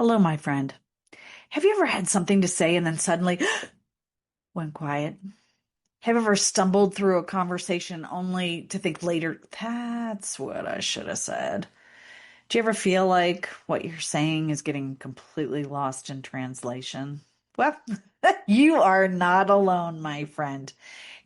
Hello, my friend. Have you ever had something to say and then suddenly went quiet? Have you ever stumbled through a conversation only to think later, that's what I should have said? Do you ever feel like what you're saying is getting completely lost in translation? Well, you are not alone, my friend.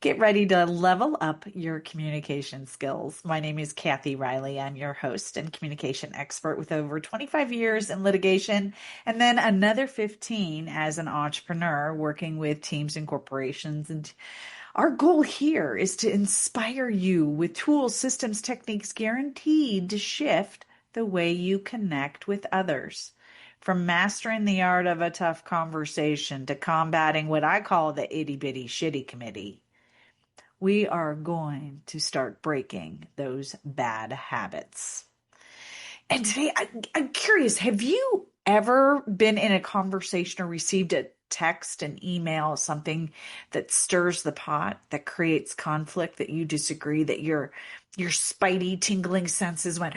Get ready to level up your communication skills. My name is Kathy Riley. I'm your host and communication expert with over 25 years in litigation and then another 15 as an entrepreneur working with teams and corporations. And our goal here is to inspire you with tools, systems, techniques guaranteed to shift the way you connect with others. From mastering the art of a tough conversation to combating what I call the itty bitty shitty committee, we are going to start breaking those bad habits. And today, I'm curious, have you ever been in a conversation or received a text, an email, something that stirs the pot, that creates conflict, that you disagree, that your spidey tingling senses went,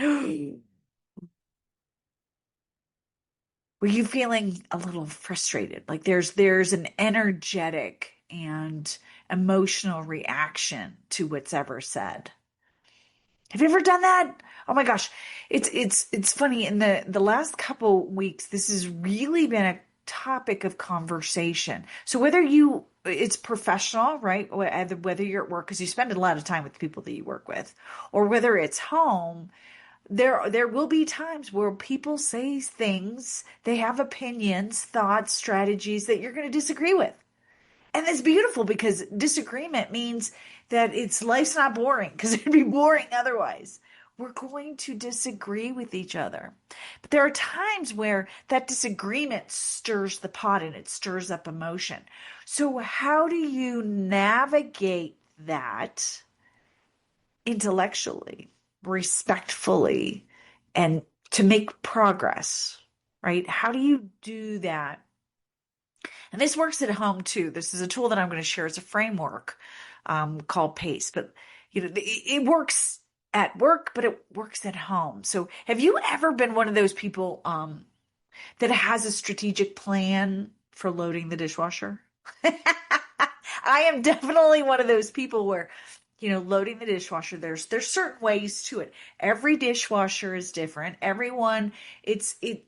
were you feeling a little frustrated? Like there's an energetic and emotional reaction to what's ever said. Have you ever done that? Oh my gosh. It's funny. In the last couple weeks, this has really been a topic of conversation. So it's professional, right? Whether you're at work, because you spend a lot of time with the people that you work with, or whether it's home, there will be times where people say things, they have opinions, thoughts, strategies that you're going to disagree with. And it's beautiful because disagreement means that life's not boring because it'd be boring otherwise. We're going to disagree with each other. But there are times where that disagreement stirs the pot and it stirs up emotion. So how do you navigate that intellectually, respectfully, and to make progress, right? How do you do that? And this works at home too. This is a tool that I'm going to share as a framework called PACE. But it works at work, but it works at home. So have you ever been one of those people that has a strategic plan for loading the dishwasher? I am definitely one of those people where, loading the dishwasher, there's certain ways to it. Every dishwasher is different.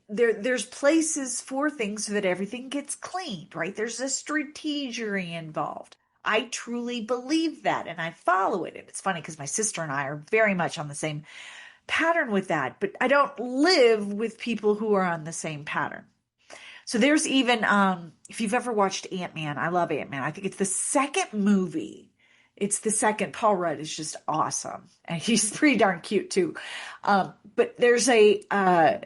There's places for things so that everything gets cleaned, right? There's a strategery involved. I truly believe that and I follow it. And it's funny because my sister and I are very much on the same pattern with that, but I don't live with people who are on the same pattern. So there's even, if you've ever watched Ant-Man, I love Ant-Man. I think it's the second movie. It's the second. Paul Rudd is just awesome. And he's pretty darn cute too. But there's a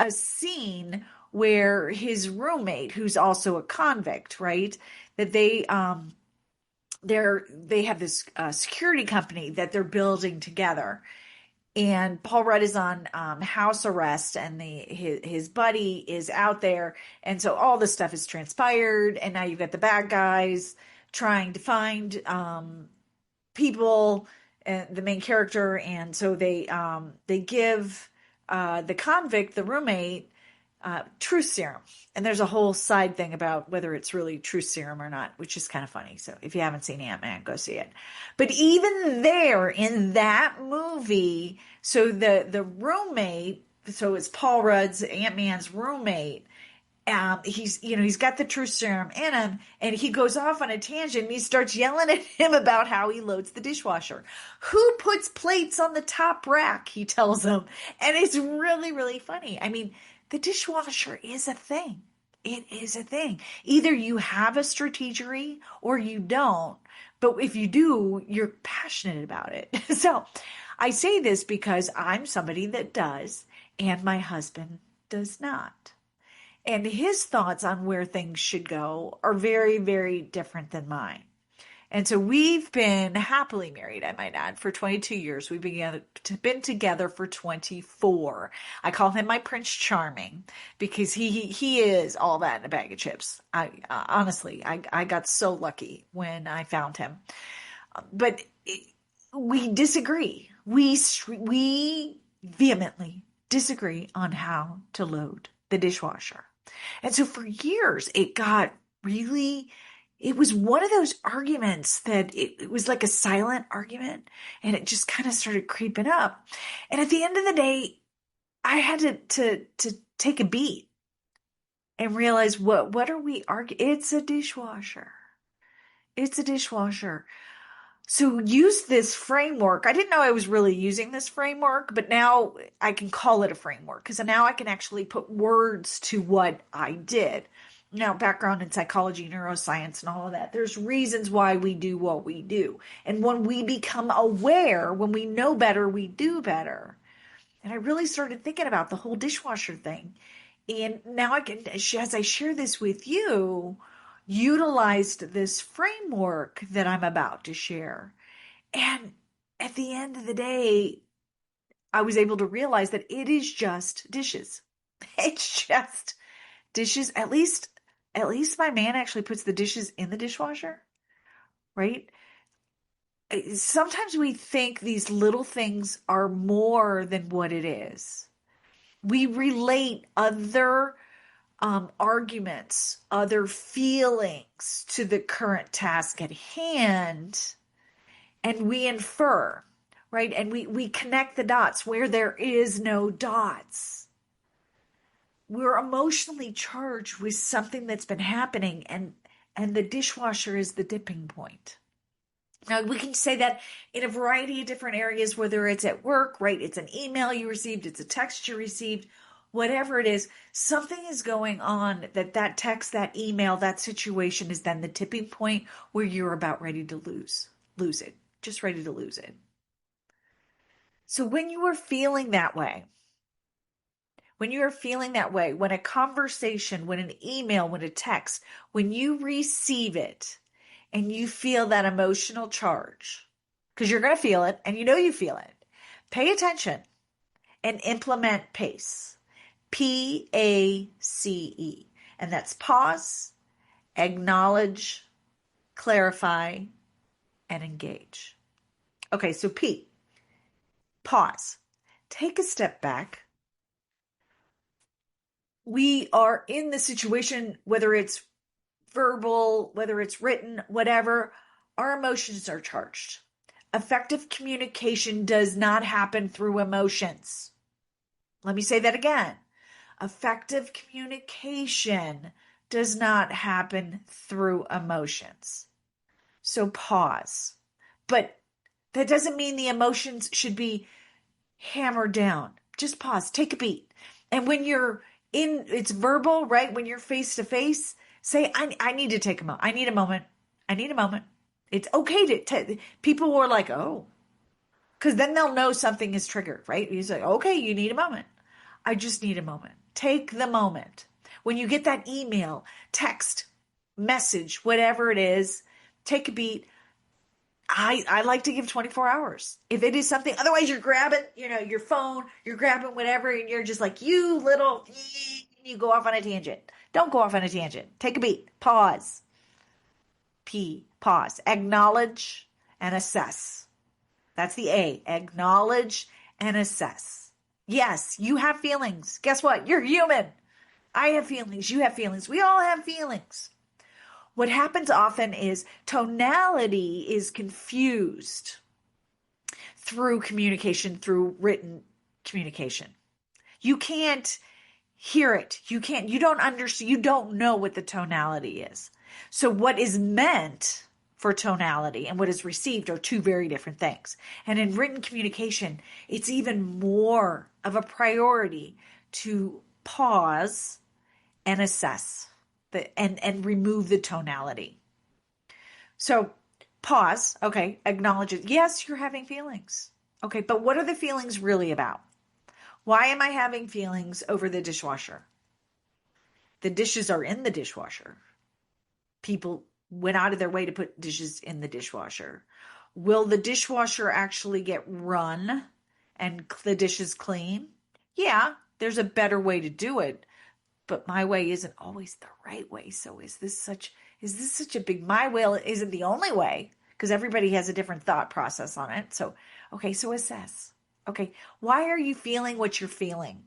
scene where his roommate, who's also a convict, right? That they have this security company that they're building together. And Paul Rudd is on house arrest, and his buddy is out there, and so all this stuff is transpired, and now you've got the bad guys trying to find people, the main character, and so they give the convict, the roommate, truth serum. And there's a whole side thing about whether it's really truth serum or not, which is kind of funny. So if you haven't seen Ant-Man, go see it. But even there in that movie, so the roommate, so it's Paul Rudd's Ant-Man's roommate. He's got the truth serum in him, and he goes off on a tangent and he starts yelling at him about how he loads the dishwasher. Who puts plates on the top rack? He tells him. And it's really, really funny. I mean, the dishwasher is a thing. It is a thing. Either you have a strategery or you don't. But if you do, you're passionate about it. So I say this because I'm somebody that does, and my husband does not. And his thoughts on where things should go are very, very different than mine. And so we've been happily married, I might add, for 22 years. We've been together for 24. I call him my Prince Charming because he is all that in a bag of chips. Honestly, I got so lucky when I found him. But we disagree. We vehemently disagree on how to load the dishwasher. And so for years, it was one of those arguments that it was like a silent argument, and it just kind of started creeping up. And at the end of the day, I had to take a beat and realize what are we arguing? It's a dishwasher. It's a dishwasher. So use this framework. I didn't know I was really using this framework, but now I can call it a framework because now I can actually put words to what I did. Now, background in psychology, neuroscience, and all of that. There's reasons why we do what we do. And when we become aware, when we know better, we do better. And I really started thinking about the whole dishwasher thing. And now I can, as I share this with you, utilized this framework that I'm about to share. And at the end of the day, I was able to realize that it is just dishes. It's just dishes. At least my man actually puts the dishes in the dishwasher, right? Sometimes we think these little things are more than what it is. We relate other arguments, other feelings to the current task at hand, and we infer, right? And we connect the dots where there is no dots. We're emotionally charged with something that's been happening, and the dishwasher is the dipping point. Now, we can say that in a variety of different areas, whether it's at work, right? It's an email you received, it's a text you received, whatever it is, something is going on that text, that email, that situation is then the tipping point where you're about ready to lose it, just ready to lose it. So when you are feeling that way, when a conversation, when an email, when a text, when you receive it and you feel that emotional charge, because you're going to feel it and you know you feel it, pay attention and implement PACE. PACE. And that's pause, acknowledge, clarify, and engage. Okay, so P, pause. Take a step back. We are in the situation, whether it's verbal, whether it's written, whatever, our emotions are charged. Effective communication does not happen through emotions. Let me say that again. Effective communication does not happen through emotions. So pause. But that doesn't mean the emotions should be hammered down. Just pause, take a beat. And when you're it's verbal, right? When you're face to face, say, I need to take a moment. I need a moment. I need a moment. It's okay to people were like, oh, because then they'll know something is triggered, right? You say, okay, you need a moment. I just need a moment. Take the moment. When you get that email, text, message, whatever it is, take a beat. I like to give 24 hours. If it is something, otherwise you're grabbing, your phone, you're grabbing whatever, and you're just like, you go off on a tangent. Don't go off on a tangent. Take a beat. Pause. Pause. Acknowledge and assess. That's the A. Acknowledge and assess. Yes, you have feelings. Guess what? You're human. I have feelings. You have feelings. We all have feelings. What happens often is tonality is confused through communication, through written communication. You can't hear it. You don't understand. You don't know what the tonality is. So what is meant for tonality and what is received are two very different things. And in written communication, it's even more of a priority to pause and assess and remove the tonality. So pause. Okay. Acknowledge it. Yes, you're having feelings. Okay. But what are the feelings really about? Why am I having feelings over the dishwasher? The dishes are in the dishwasher. People went out of their way to put dishes in the dishwasher. Will the dishwasher actually get run and the dishes clean? Yeah, there's a better way to do it. But my way isn't always the right way. So is this such a big, my way isn't the only way, because everybody has a different thought process on it. So, okay, so assess. Okay, why are you feeling what you're feeling?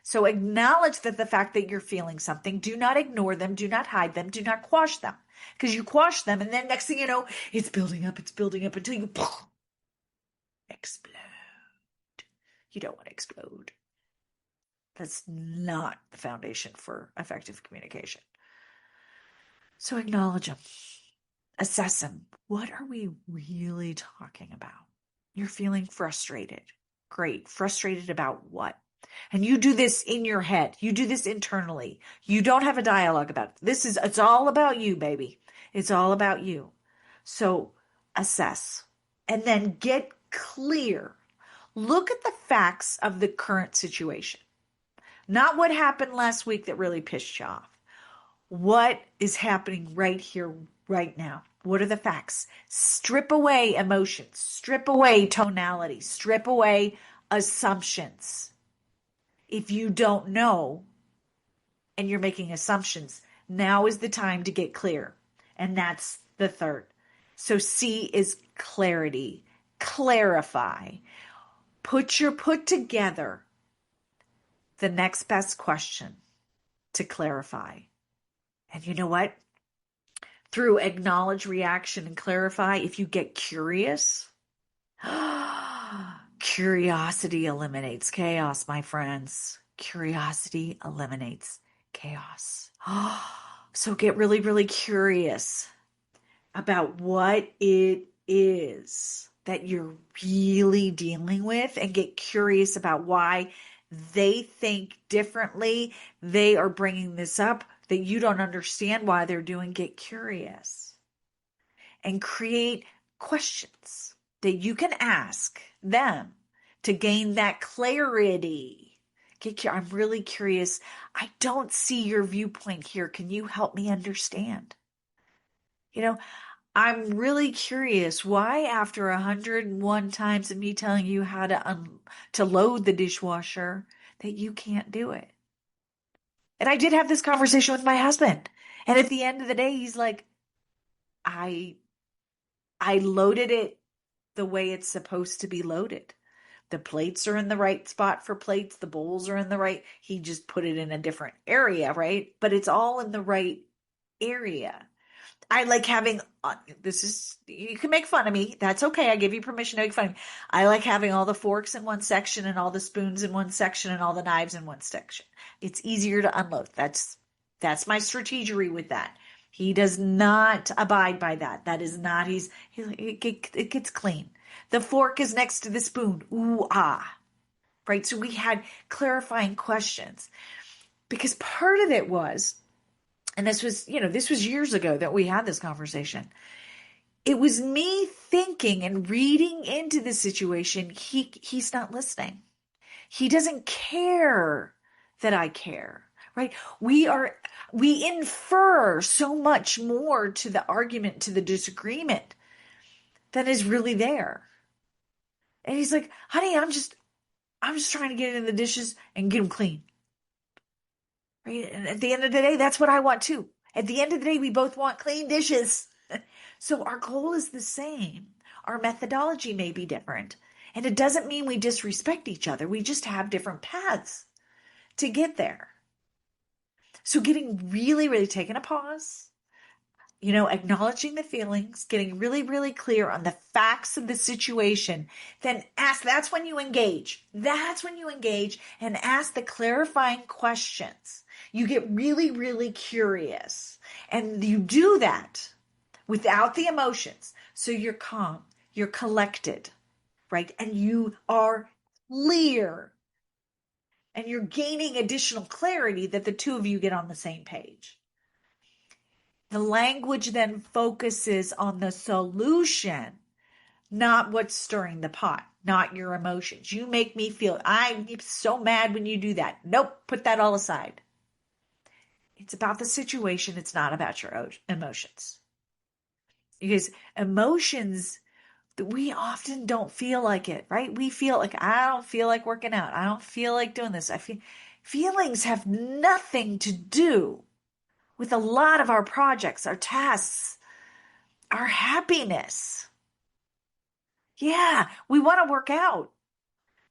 So acknowledge that the fact that you're feeling something, do not ignore them, do not hide them, do not quash them. Because you quash them, and then next thing you know, it's building up until you explode. You don't want to explode. That's not the foundation for effective communication. So acknowledge them, assess them. What are we really talking about? You're feeling frustrated. Great. Frustrated about what? And you do this in your head. You do this internally. You don't have a dialogue about it. It's all about you, baby. It's all about you. So assess and then get clear. Look at the facts of the current situation, not what happened last week that really pissed you off. What is happening right here, right now? What are the facts? Strip away emotions, strip away tonality, strip away assumptions. If you don't know and you're making assumptions, now is the time to get clear. And that's the third. So C is clarity. Clarify. Put together the next best question to clarify. And you know what? Through acknowledge, reaction, and clarify, if you get curious, curiosity eliminates chaos, my friends. Curiosity eliminates chaos. So get really, really curious about what it is that you're really dealing with, and get curious about why they think differently. They are bringing this up that you don't understand why they're doing. Get curious and create questions that you can ask them to gain that clarity. I'm really curious. I don't see your viewpoint here. Can you help me understand? I'm really curious why, after 101 times of me telling you how to load the dishwasher, that you can't do it. And I did have this conversation with my husband. And at the end of the day, he's like, I loaded it the way it's supposed to be loaded. The plates are in the right spot for plates. The bowls are in the right. He just put it in a different area, right? But it's all in the right area. I like having, you can make fun of me. That's okay. I give you permission to make fun of me. I like having all the forks in one section and all the spoons in one section and all the knives in one section. It's easier to unload. That's my strategy with that. He does not abide by that. That is not, it gets clean. The fork is next to the spoon. Ooh, ah. Right? So we had clarifying questions, because part of it was, and this was years ago that we had this conversation. It was me thinking and reading into the situation. He's not listening. He doesn't care that I care, right? We infer so much more to the argument, to the disagreement, than is really there. And he's like, honey, I'm just trying to get it in the dishes and get them clean. Right? And at the end of the day, that's what I want too. At the end of the day, we both want clean dishes. So our goal is the same. Our methodology may be different. And it doesn't mean we disrespect each other. We just have different paths to get there. So getting really, really taking a pause, acknowledging the feelings, getting really, really clear on the facts of the situation, then that's when you engage. That's when you engage and ask the clarifying questions. You get really, really curious, and you do that without the emotions. So you're calm, you're collected, right? And you are clear, and you're gaining additional clarity that the two of you get on the same page. The language then focuses on the solution, not what's stirring the pot, not your emotions. You make me feel, I'm so mad when you do that. Nope, put that all aside. It's about the situation. It's not about your emotions. Because emotions, we often don't feel like it, right? We feel like, I don't feel like working out. I don't feel like doing this. Feelings have nothing to do with a lot of our projects, our tasks, our happiness. Yeah, we want to work out.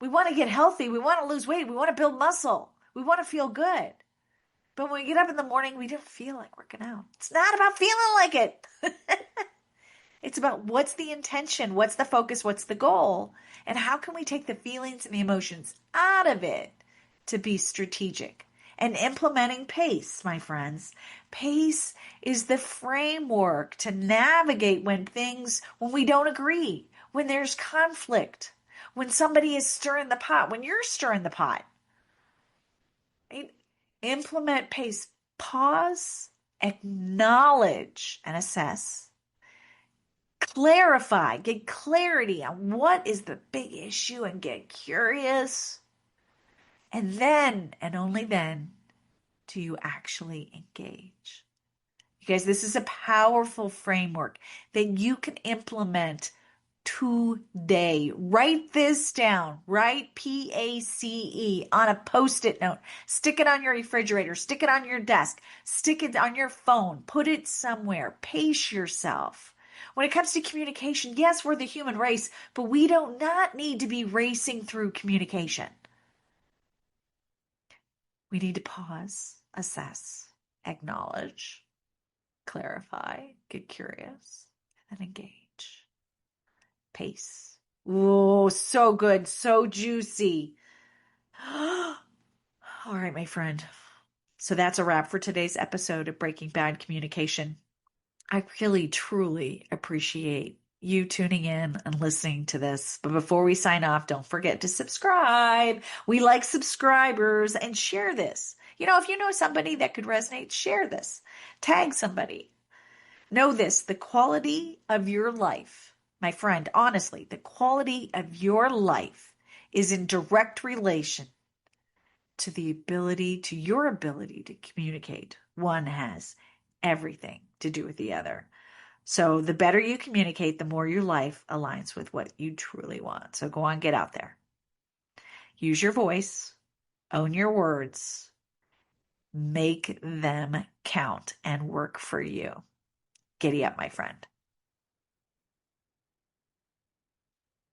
We want to get healthy. We want to lose weight. We want to build muscle. We want to feel good. But when we get up in the morning, we don't feel like working out. It's not about feeling like it. It's about what's the intention, what's the focus, what's the goal, and how can we take the feelings and the emotions out of it to be strategic. And implementing pace, my friends. Pace is the framework to navigate when we don't agree, when there's conflict, when somebody is stirring the pot, when you're stirring the pot. Right? Implement pace. Pause, acknowledge, and assess. Clarify, get clarity on what is the big issue and get curious. And then, and only then, do you actually engage. You guys, this is a powerful framework that you can implement today. Write this down. Write PACE on a Post-it note. Stick it on your refrigerator. Stick it on your desk. Stick it on your phone. Put it somewhere. Pace yourself. When it comes to communication, yes, we're the human race, but we do not need to be racing through communication. We need to pause, assess, acknowledge, clarify, get curious, and then engage. Pace. Oh, so good, so juicy. All right, my friend. So that's a wrap for today's episode of Breaking Bad Communication. I really, truly appreciate you tuning in and listening to this. But before we sign off, don't forget to subscribe. We like subscribers, and share this. If you know somebody that could resonate, share this. Tag somebody. Know this, the quality of your life, my friend, honestly, the quality of your life is in direct relation to your ability to communicate. One has everything to do with the other. So the better you communicate, the more your life aligns with what you truly want. So go on, get out there. Use your voice, own your words, make them count and work for you. Giddy up, my friend.